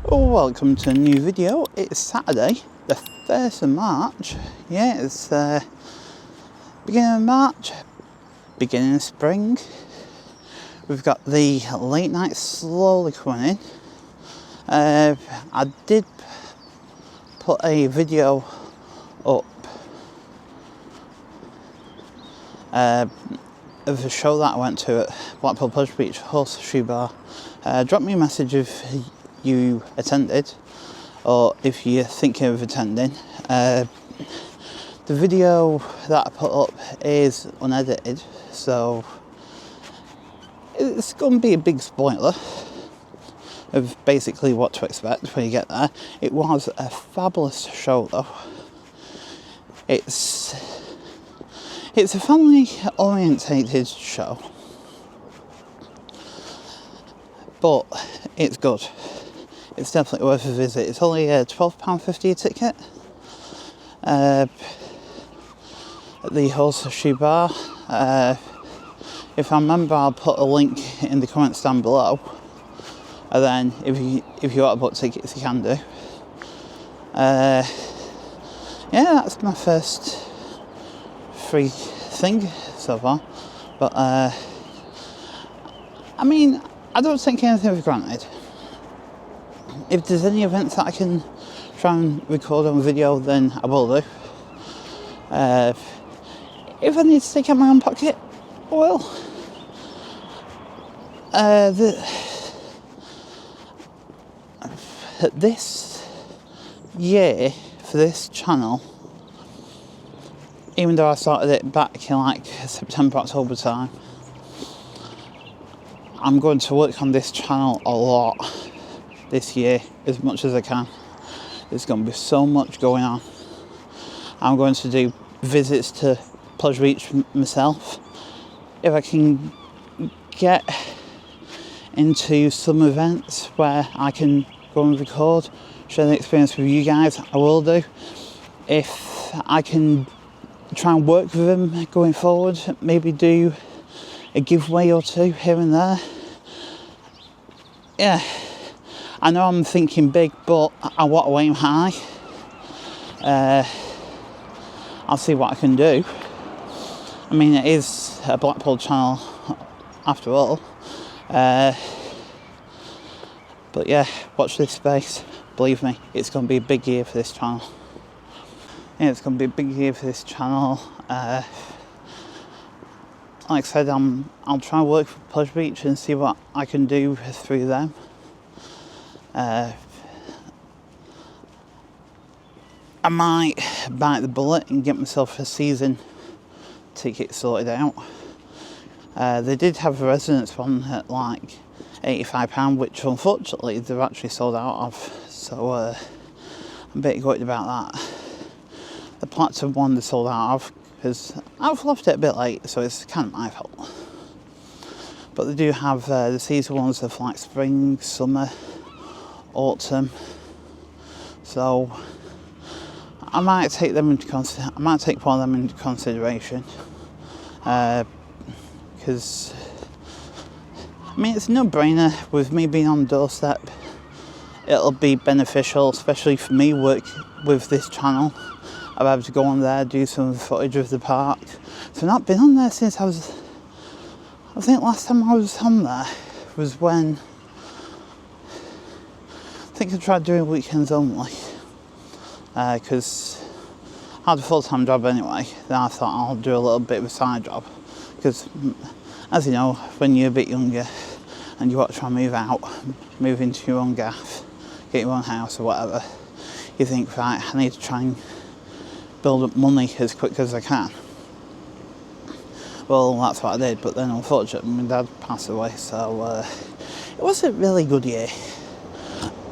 Welcome to a new video. It's Saturday, the 1st of March. Yeah, it's beginning of March, beginning of spring. We've got the late night slowly coming in. I did put a video up of a show that I went to at Blackpool Pleasure Beach Horse Shoe Bar. Drop me a message if you attended or if you're thinking of attending. The video that I put up is unedited, so it's going to be a big spoiler of basically what to expect when you get there. It was a fabulous show though. It's a family orientated show, but it's good. It's definitely worth a visit. It's only £12.50 a ticket at the Horse Shoe Bar. If I remember, I'll put a link in the comments down below, and then if you want to book tickets, you can do. Yeah, that's my first free thing so far, but I mean, I don't take anything for granted. If there's any events that I can try and record on video, then I will do. If I need to take out my own pocket, well, this year for this channel, even though I started it back in like September, October time, I'm going to work on this channel a lot this year, as much as I can. There's going to be so much going on. I'm going to do visits to Pleasure Beach myself. If I can get into some events where I can go and record, share the experience with you guys, I will do. If I can try and work with them going forward, maybe do a giveaway or two here and there. Yeah, I know I'm thinking big, but I want to aim high. I'll see what I can do. I mean, it is a Blackpool channel after all. But yeah, watch this space. Believe me, it's going to be a big year for this channel. Yeah, it's going to be a big year for this channel. Like I said, I'll try and work for Pleasure Beach and see what I can do through them. I might bite the bullet and get myself a season ticket sorted out. They did have a residence one at like £85, which unfortunately they're actually sold out of, so I'm a bit gutted about that. The platinum one they sold out of because I've left it a bit late, so it's kind of my fault. But they do have the season ones of like spring, summer, autumn, so I might take them into I might take one of them into consideration, because I mean, it's a no-brainer. With me being on the doorstep, it'll be beneficial, especially for me work with this channel. I'll be able to go on there, do some footage of the park. So I've not been on there since I think last time I was on there was when I think I tried doing weekends only, because I had a full-time job anyway. Then I thought I'll do a little bit of a side job, because as you know, when you're a bit younger and you want to try and move into your own gaff, get your own house or whatever, you think, right, I need to try and build up money as quick as I can. Well, that's what I did, but then unfortunately my dad passed away, so it wasn't a really good year.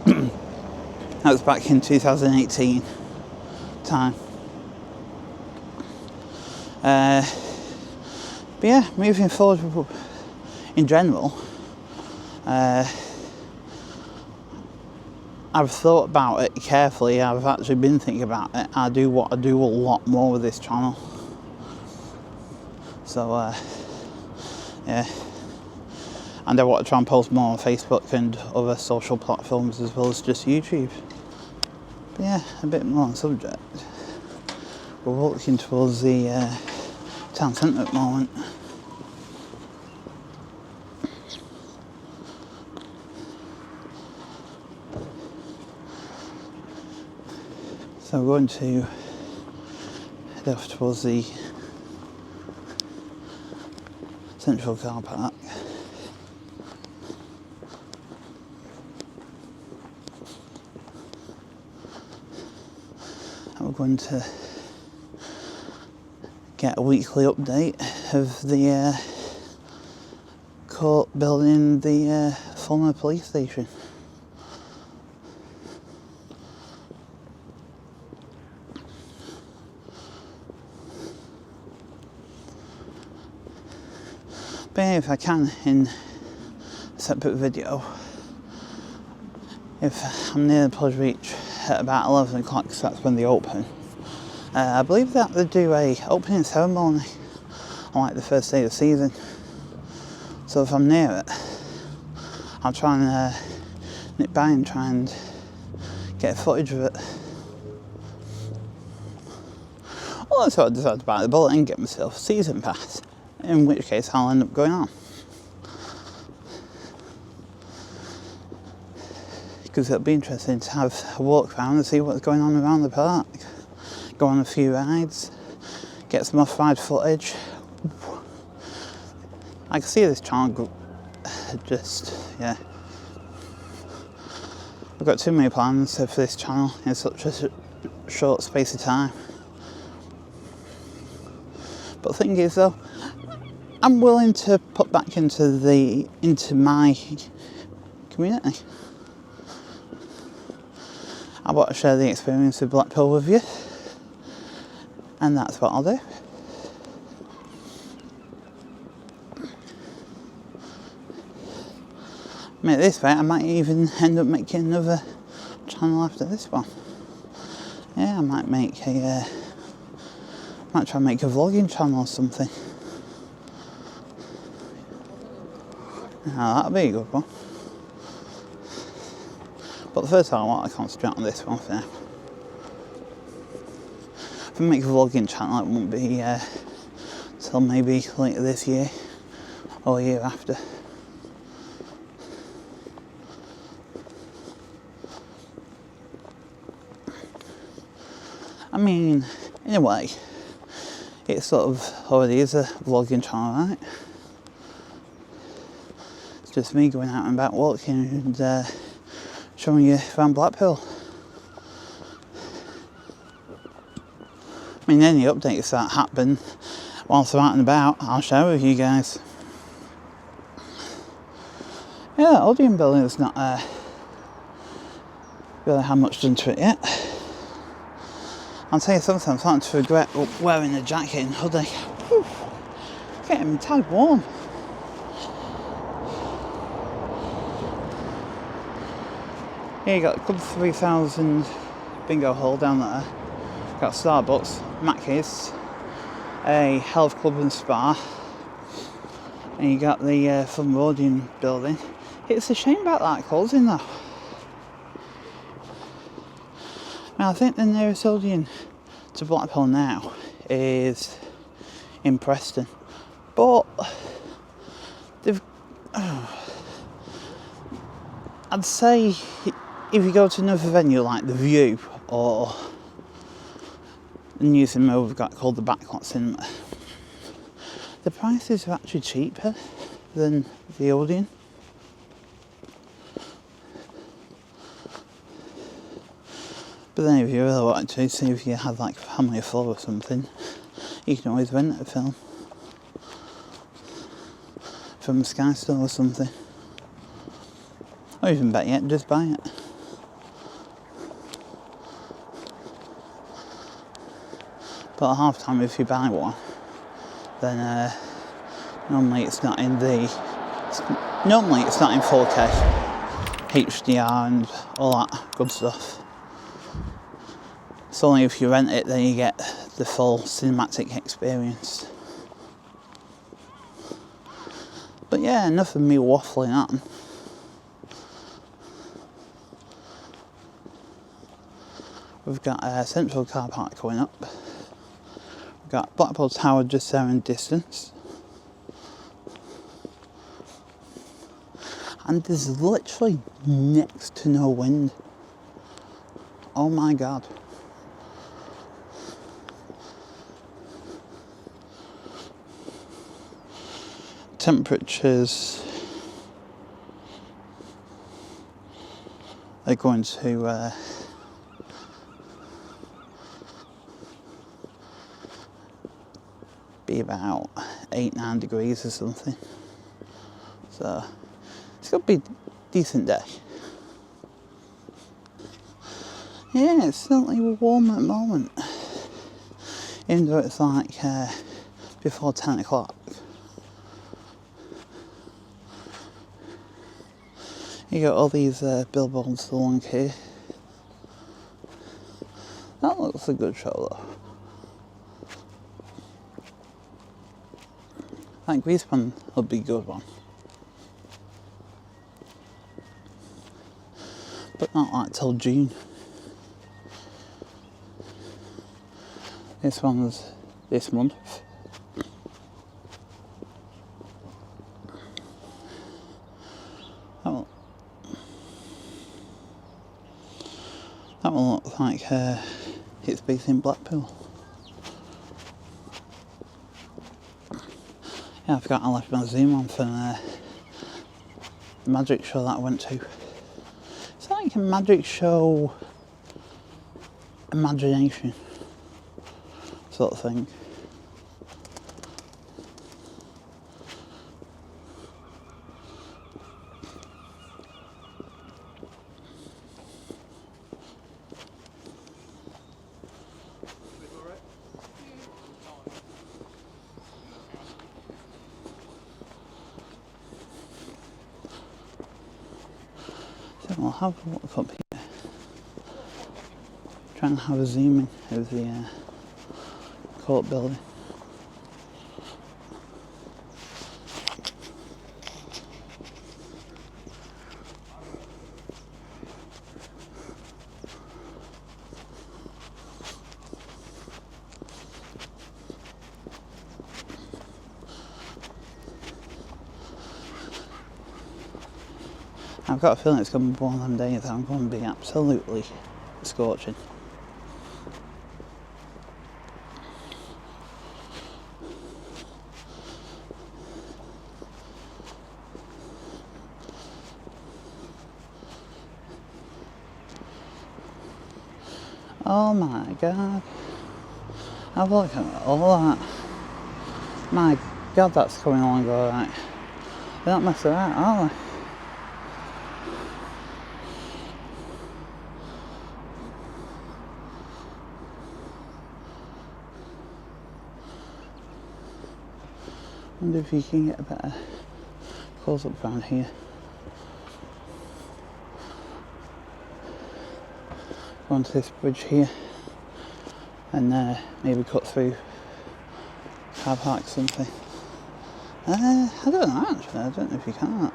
That was back in 2018 time. But yeah, moving forward in general, I've thought about it carefully. I've actually been thinking about it. I do what I do a lot more with this channel. So yeah, and I want to try and post more on Facebook and other social platforms as well as just YouTube. But yeah, a bit more on subject. We're walking towards the town centre at the moment. So we're going to head off towards the central car park. And we're going to get a weekly update of the court building, the former police station. But yeah, if I can, in a separate video, if I'm near the Pledge Reach at about 11 o'clock, because that's when they open, I believe that they do a opening ceremony on like the first day of the season. So if I'm near it, I'll try and nip by and try and get footage of it. Well, that's what I decided to buy the bullet and get myself a season pass, in which case I'll end up going on. Because it'll be interesting to have a walk around and see what's going on around the park. Go on a few rides, get some off-ride footage. I can see this channel just, yeah. I've got too many plans for this channel in such a short space of time. But the thing is though, I'm willing to put back into my community. I want to share the experience of Blackpool with you, and that's what I'll do. Make this way, I might even end up making another channel after this one. Yeah, I might try and make a vlogging channel or something. Now that'll be a good one. But the first time I want to concentrate on this one for now. If I make a vlogging channel, it won't be till maybe later this year or year after. I mean, in a way, it sort of already is a vlogging channel, right? It's just me going out and about walking and showing you around Blackpool. I mean, any updates that happen whilst I'm out and about, I'll share with you guys. Yeah, that Odeon building's not really had much done to it yet. I'll tell you something, I'm starting to regret wearing a jacket and hoodie. Whew, it's getting tad warm. Here you got Club 3000 bingo hall down there. Got Starbucks, Mackey's, a health club and spa, and you got the Fun Odeon building. It's a shame about that closing though. Now I think the nearest Odeon to Blackpool now is in Preston, but they've. I'd say if you go to another venue like the View or the new cinema we've got called the Backlot Cinema, the prices are actually cheaper than the Odeon. But then if you really wanted to, see if you had like a family of four or something, you can always rent a film from a Sky Store or something. Or even better yet, just buy it. But at half time if you buy one, then normally it's not in 4K, HDR and all that good stuff. It's only if you rent it then you get the full cinematic experience. But yeah, enough of me waffling on. We've got a central car park coming up. We've got Blackpool Tower just there in distance. And there's literally next to no wind. Oh my god. Temperatures are going to be about 8-9 degrees or something. So it's going to be a decent day. Yeah, it's certainly warm at the moment. Even though it's like before 10 o'clock. You got all these billboards along here. That looks a good show though. I think Greenspan will be a good one. But not like till June. This one's this month. That one looks like it's based in Blackpool. Yeah, I forgot I left my Zoom on from the magic show that I went to. It's like a magic show imagination sort of thing. So we'll have a look up here. Trying to have a zoom in of the court building. I've got a feeling it's going to be one of them days that I'm going to be absolutely scorching. Oh my god. Have a look at all that. My god, that's coming along alright. They're not messing around, are they? I wonder if you can get a better close up around here. Go onto this bridge here and maybe cut through car park or something. I don't know actually, I don't know if you can't.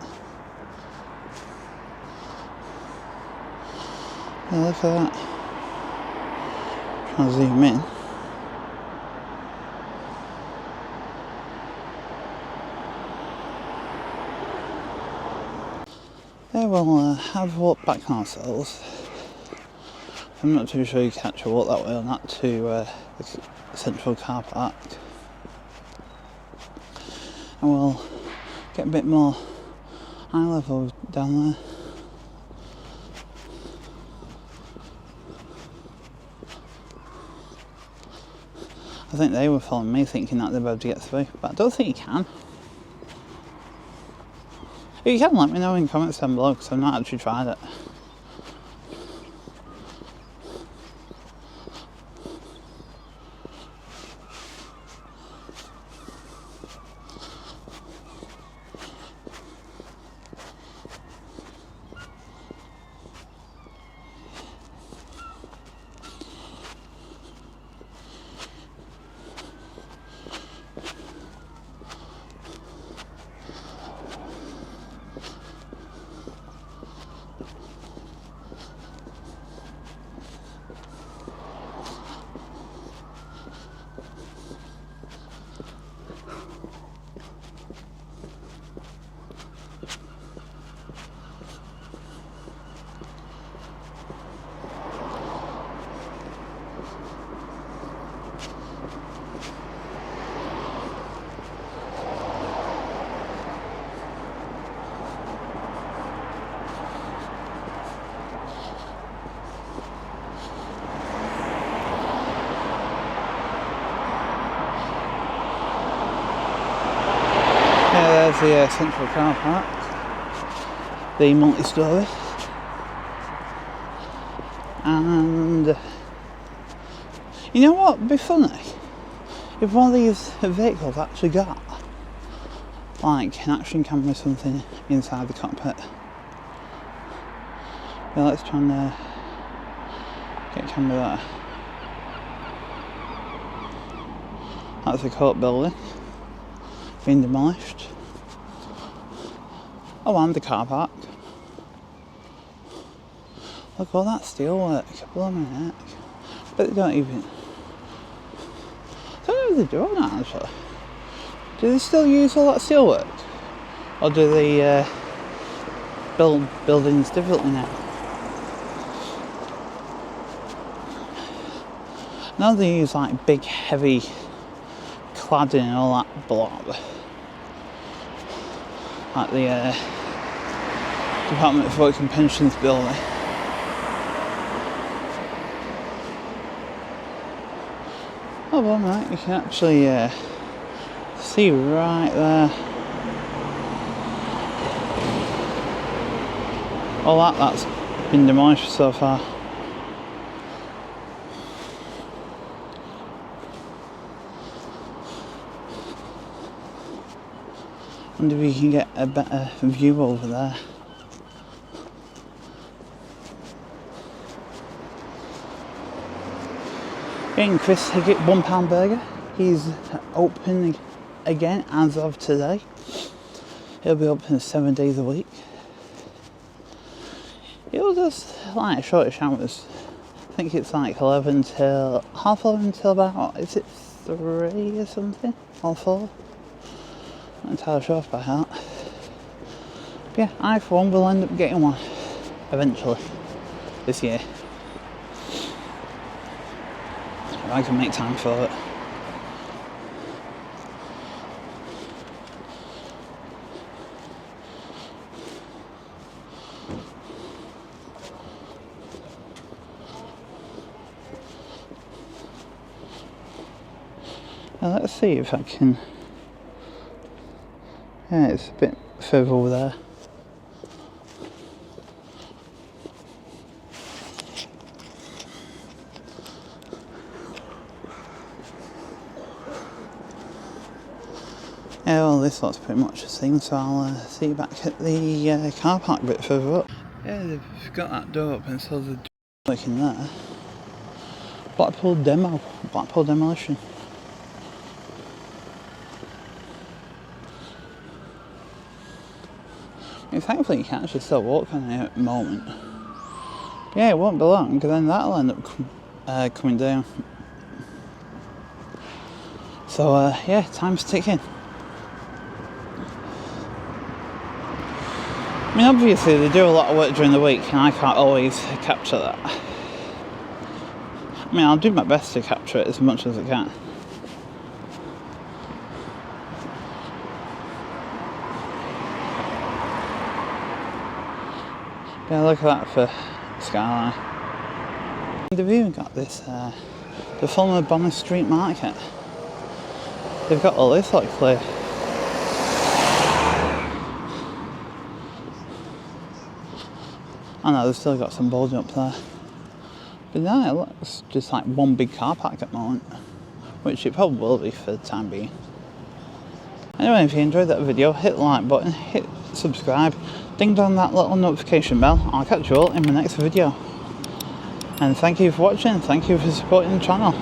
Yeah, look at that. Trying to zoom in. Yeah, we'll have a walk back on ourselves. I'm not too sure you can actually walk that way or not to the central car park. And we'll get a bit more eye level down there. I think they were following me thinking that they'd be able to get through, but I don't think you can. If you can, let me know in the comments down below because I've not actually tried it. there's the central car park, the multi-storey, and you know what would be funny? If one of these vehicles actually got like an action camera or something inside the cockpit. Yeah, let's try and get a camera there. That's the court building being demolished. Oh, and the car park. Look at all that steelwork, blow my neck. But they don't even... I don't know if they're doing that actually. Do they still use all that steelwork? Or do they build buildings differently now? Now they use like big heavy cladding and all that block. Like the Department for Work and Pensions building. Oh well, mate, you can actually see right there. All that's been demolished so far. Wonder if you can get a better view over there. Getting Chris Higgett £1 burger. He's open again as of today. He'll be open 7 days a week. He'll just like shortish hours. I think it's like 11 till half 11 till about, is it 3 or something? Or 4? I'm not entirely sure by heart. But yeah, I for one will end up getting one eventually this year. If I can make time for it. Now let's see if I can. Yeah, it's a bit further over there. Yeah, well, this lot's pretty much the same, so I'll see you back at the car park a bit further up. Yeah, they've got that door open, so the door working there. Blackpool Demolition. I mean, thankfully you can actually still walk on it at the moment. But yeah, it won't be long, because then that'll end up coming down. So yeah, time's ticking. I mean, obviously they do a lot of work during the week and I can't always capture that. I mean, I'll do my best to capture it as much as I can. Yeah, look at that for skyline. They've even got this, the former Bonner Street Market. They've got all this like clear. I know they've still got some building up there. But now it looks just like one big car park at the moment. Which it probably will be for the time being. Anyway, if you enjoyed that video, hit the like button, hit subscribe, ding dong that little notification bell. I'll catch you all in my next video. And thank you for watching, thank you for supporting the channel.